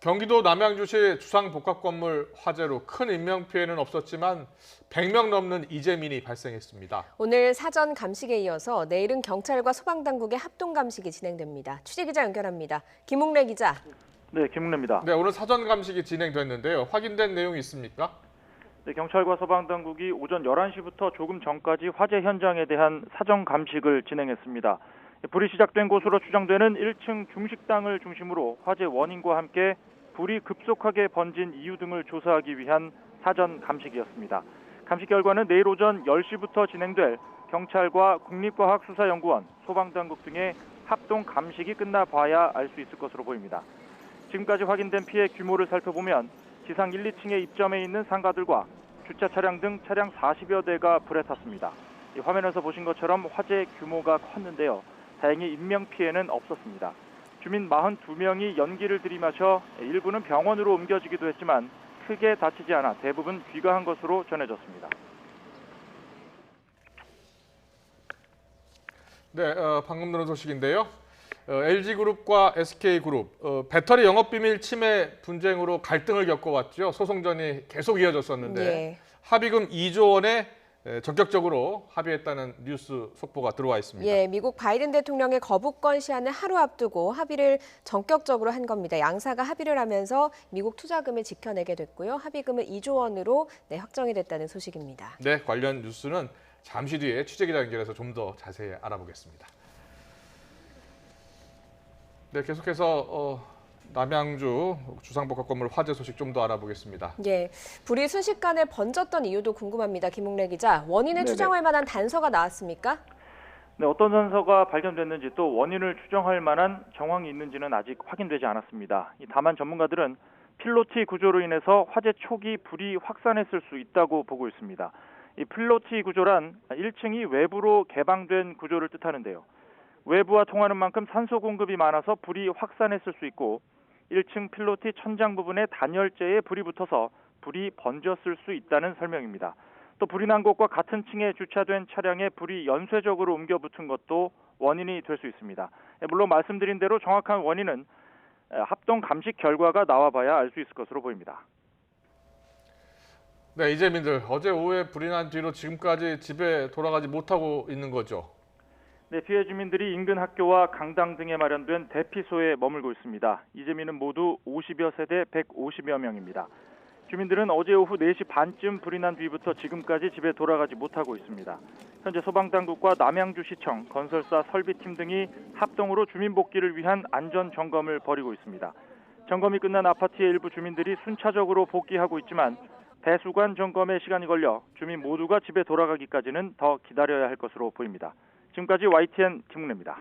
경기도 남양주시 주상복합건물 화재로 큰 인명피해는 없었지만 100명 넘는 이재민이 발생했습니다. 오늘 사전 감식에 이어서 내일은 경찰과 소방당국의 합동 감식이 진행됩니다. 취재기자 연결합니다. 김웅래 기자. 네, 김웅래입니다. 네, 오늘 사전 감식이 진행됐는데요. 확인된 내용이 있습니까? 네, 경찰과 소방당국이 오전 11시부터 조금 전까지 화재 현장에 대한 사전 감식을 진행했습니다. 불이 시작된 곳으로 추정되는 1층 중식당을 중심으로 화재 원인과 함께 불이 급속하게 번진 이유 등을 조사하기 위한 사전 감식이었습니다. 감식 결과는 내일 오전 10시부터 진행될 경찰과 국립과학수사연구원, 소방당국 등의 합동 감식이 끝나 봐야 알 수 있을 것으로 보입니다. 지금까지 확인된 피해 규모를 살펴보면 지상 1, 2층에 입점해 있는 상가들과 주차 차량 등 차량 40여 대가 불에 탔습니다. 이 화면에서 보신 것처럼 화재 규모가 컸는데요. 다행히 인명피해는 없었습니다. 주민 42명이 연기를 들이마셔 일부는 병원으로 옮겨지기도 했지만 크게 다치지 않아 대부분 귀가한 것으로 전해졌습니다. 네, 방금 들은 소식인데요. LG그룹과 SK그룹 배터리 영업비밀 침해 분쟁으로 갈등을 겪어왔죠. 소송전이 계속 이어졌었는데 네. 합의금 2조 원에 전격적으로 합의했다는 뉴스 속보가 들어와 있습니다. 예, 미국 바이든 대통령의 거부권 시한을 하루 앞두고 합의를 전격적으로 한 겁니다. 양사가 합의를 하면서 미국 투자금을 지켜내게 됐고요. 합의금은 2조 원으로 확정이 됐다는 소식입니다. 네, 관련 뉴스는 잠시 뒤에 취재기자 연결해서 좀 더 자세히 알아보겠습니다. 네, 계속해서 남양주 주상복합건물 화재 소식 좀 더 알아보겠습니다. 예, 불이 순식간에 번졌던 이유도 궁금합니다. 김웅래 기자, 원인을 추정할 만한 단서가 나왔습니까? 네, 어떤 단서가 발견됐는지 또 원인을 추정할 만한 정황이 있는지는 아직 확인되지 않았습니다. 다만 전문가들은 필로티 구조로 인해서 화재 초기 불이 확산했을 수 있다고 보고 있습니다. 이 필로티 구조란 1층이 외부로 개방된 구조를 뜻하는데요. 외부와 통하는 만큼 산소 공급이 많아서 불이 확산했을 수 있고 1층 필로티 천장 부분에 단열재에 불이 붙어서 불이 번졌을 수 있다는 설명입니다. 또 불이 난 곳과 같은 층에 주차된 차량에 불이 연쇄적으로 옮겨 붙은 것도 원인이 될 수 있습니다. 물론 말씀드린 대로 정확한 원인은 합동 감식 결과가 나와봐야 알 수 있을 것으로 보입니다. 네, 이재민들 어제 오후에 불이 난 뒤로 지금까지 집에 돌아가지 못하고 있는 거죠? 네, 피해 주민들이 인근 학교와 강당 등에 마련된 대피소에 머물고 있습니다. 이재민은 모두 50여 세대 150여 명입니다. 주민들은 어제 오후 4시 반쯤 불이 난 뒤부터 지금까지 집에 돌아가지 못하고 있습니다. 현재 소방당국과 남양주시청, 건설사 설비팀 등이 합동으로 주민 복귀를 위한 안전 점검을 벌이고 있습니다. 점검이 끝난 아파트의 일부 주민들이 순차적으로 복귀하고 있지만 배수관 점검에 시간이 걸려 주민 모두가 집에 돌아가기까지는 더 기다려야 할 것으로 보입니다. 지금까지 YTN 김웅래입니다.